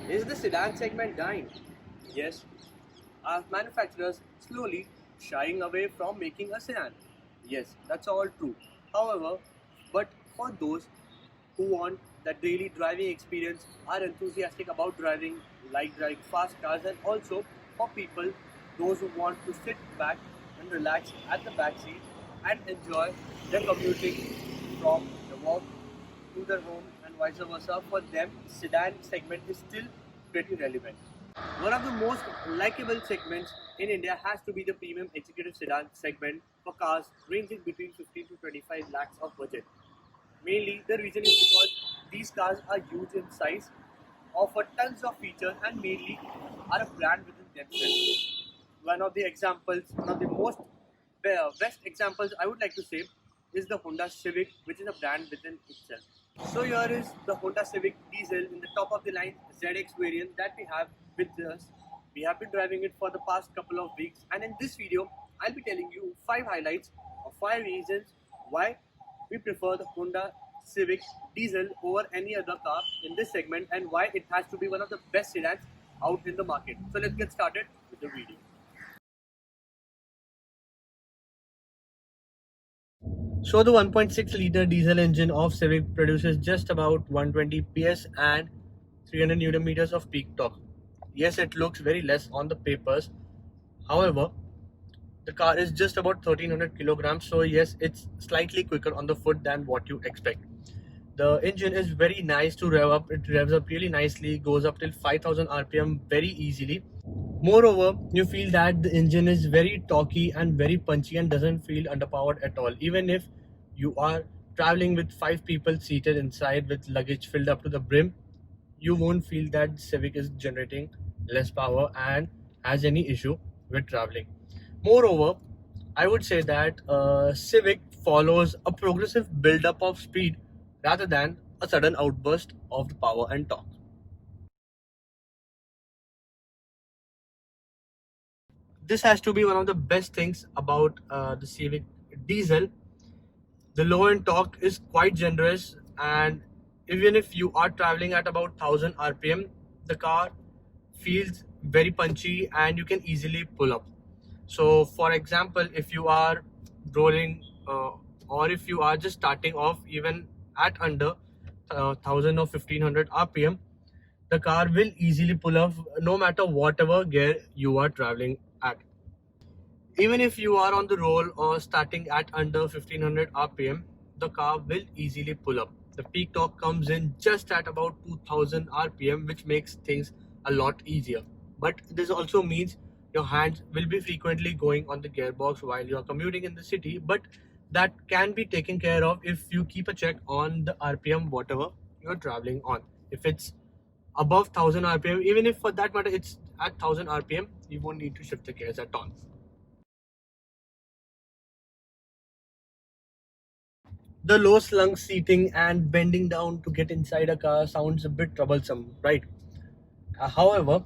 Is the sedan segment dying? Yes. Are manufacturers slowly shying away from making a sedan? Yes, that's all true. However, but for those who want that daily driving experience, are enthusiastic about driving, like driving fast cars, and also for people, those who want to sit back and relax at the back seat and enjoy the commuting from the work to their home and vice versa, for them, sedan segment is still pretty relevant. One of the most likable segments in India has to be the premium executive sedan segment for cars ranging between 15 to 25 lakhs of budget. Mainly, the reason is because these cars are huge in size, offer tons of features, and mainly are a brand within themselves. One of the most best examples I would like to say is the Honda Civic, which is a brand within itself. So here is the Honda Civic diesel in the top of the line ZX variant that we have with us. We have been driving it for the past couple of weeks, and in this video I'll be telling you 5 highlights of 5 reasons why we prefer the Honda Civic diesel over any other car in this segment, and why it has to be one of the best sedans out in the market. So let's get started with the video. So the 1.6 liter diesel engine of Civic produces just about 120 PS and 300 Newton meters of peak torque. Yes, it looks very less on the papers. However, the car is just about 1300 kilograms, so yes, it's slightly quicker on the foot than what you expect. The engine is very nice to rev up. It revs up really nicely, goes up till 5000 RPM very easily. Moreover, you feel that the engine is very torquey and very punchy and doesn't feel underpowered at all. Even if you are traveling with 5 people seated inside with luggage filled up to the brim, you won't feel that Civic is generating less power and has any issue with traveling. Moreover, I would say that Civic follows a progressive build-up of speed rather than a sudden outburst of the power and torque. This has to be one of the best things about the Civic diesel. The low end torque is quite generous, and even if you are traveling at about 1000 rpm, the car feels very punchy and you can easily pull up. So for example, if you are rolling or if you are just starting off even at under 1000 or 1500 rpm, the car will easily pull up no matter whatever gear you are traveling at. Even if you are on the roll or starting at under 1500 rpm, the car will easily pull up. The peak torque comes in just at about 2000 rpm, which makes things a lot easier. But this also means your hands will be frequently going on the gearbox while you are commuting in the city, but that can be taken care of if you keep a check on the rpm whatever you're traveling on. If it's above 1000 rpm, even if for that matter it's at 1000 rpm, you won't need to shift the gears at all. The low slung seating and bending down to get inside a car sounds a bit troublesome, right? However,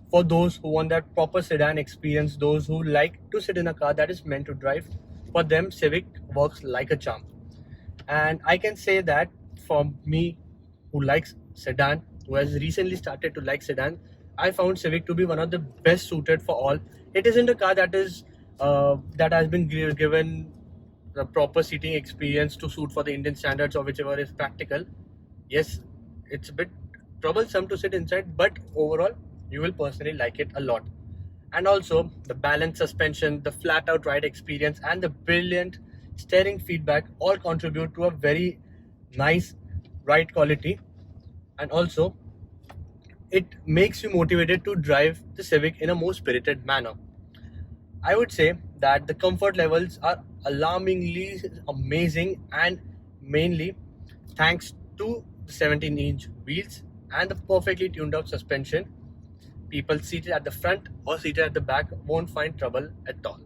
for those who want that proper sedan experience, those who like to sit in a car that is meant to drive, for them Civic works like a charm. And I can say that for me, who likes sedan, who has recently started to like sedan, I found Civic to be one of the best suited for all. It isn't a car that has been given the proper seating experience to suit for the Indian standards or whichever is practical. Yes, it's a bit troublesome to sit inside, but overall, you will personally like it a lot. And also, the balanced suspension, the flat out ride experience, and the brilliant steering feedback all contribute to a very nice ride quality. And also, it makes you motivated to drive the Civic in a more spirited manner. I would say that the comfort levels are alarmingly amazing, and mainly thanks to the 17-inch wheels and the perfectly tuned out suspension. People seated at the front or seated at the back won't find trouble at all.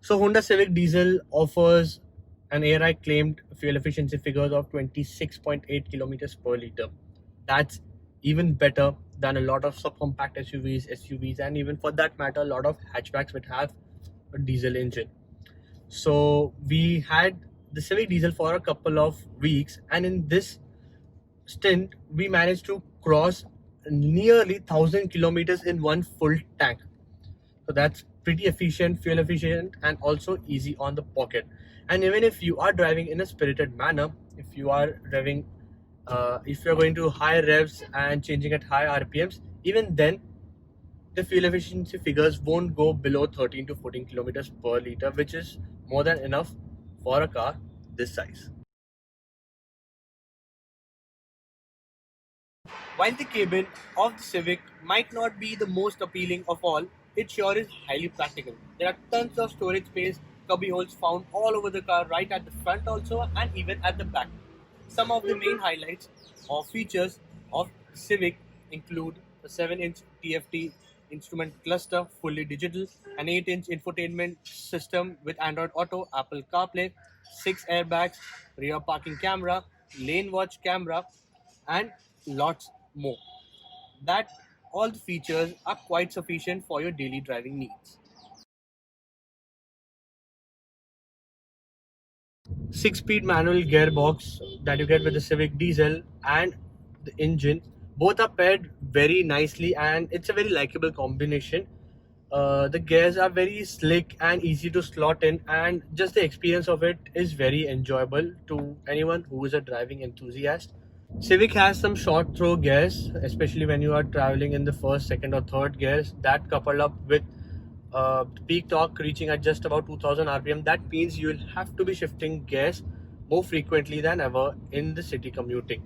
So Honda Civic Diesel offers an ARI claimed fuel efficiency figures of 26.8 kilometers per liter. That's even better than a lot of subcompact SUVs, and even for that matter, a lot of hatchbacks which have a diesel engine. So we had the Civic diesel for a couple of weeks, and in this stint we managed to cross nearly 1,000 kilometers in one full tank. So that's pretty efficient, fuel efficient, and also easy on the pocket. And even if you are driving in a spirited manner, if you are driving, if you're going to high revs and changing at high RPMs, even then the fuel efficiency figures won't go below 13 to 14 kilometers per liter, which is more than enough for a car this size. While the cabin of the Civic might not be the most appealing of all, it sure is highly practical. There are tons of storage space, cubby holes found all over the car, right at the front also, and even at the back. Some of the main highlights or features of Civic include a 7-inch TFT instrument cluster, fully digital, an 8-inch infotainment system with Android Auto, Apple CarPlay, 6 airbags, rear parking camera, lane watch camera, and lots more. That all the features are quite sufficient for your daily driving needs. 6-speed manual gearbox that you get with the Civic diesel and the engine both are paired very nicely, and it's a very likable combination. The gears are very slick and easy to slot in, and just the experience of it is very enjoyable to anyone who is a driving enthusiast. Civic has some short throw gears, especially when you are traveling in the first, second, or third gears. That coupled up with peak torque reaching at just about 2000 rpm, that means you will have to be shifting gears more frequently than ever in the city commuting.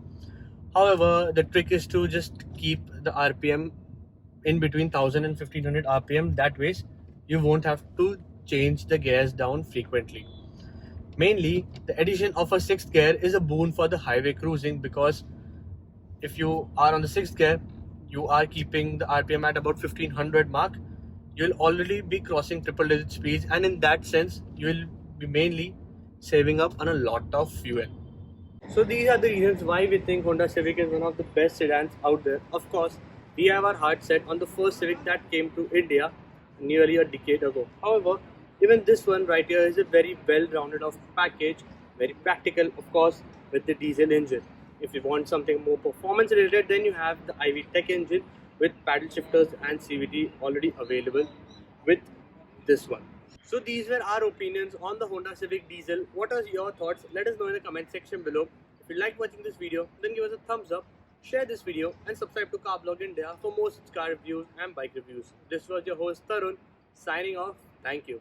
However, the trick is to just keep the rpm in between 1000 and 1500 rpm. That way, you won't have to change the gears down frequently. Mainly, the addition of a sixth gear is a boon for the highway cruising, because if you are on the sixth gear, you are keeping the RPM at about 1500 mark. You'll already be crossing triple digit speeds, and in that sense, you will be mainly saving up on a lot of fuel. So these are the reasons why we think Honda Civic is one of the best sedans out there. Of course, we have our heart set on the first Civic that came to India nearly a decade ago. However, even this one right here is a very well-rounded off package, very practical, of course, with the diesel engine. If you want something more performance related, then you have the IV Tech engine with paddle shifters and CVT already available with this one. So these were our opinions on the Honda Civic diesel. What are your thoughts? Let us know in the comment section below. If you like watching this video, then give us a thumbs up, share this video, and subscribe to Carblog India for more such car reviews and bike reviews. This was your host Tarun, signing off. Thank you.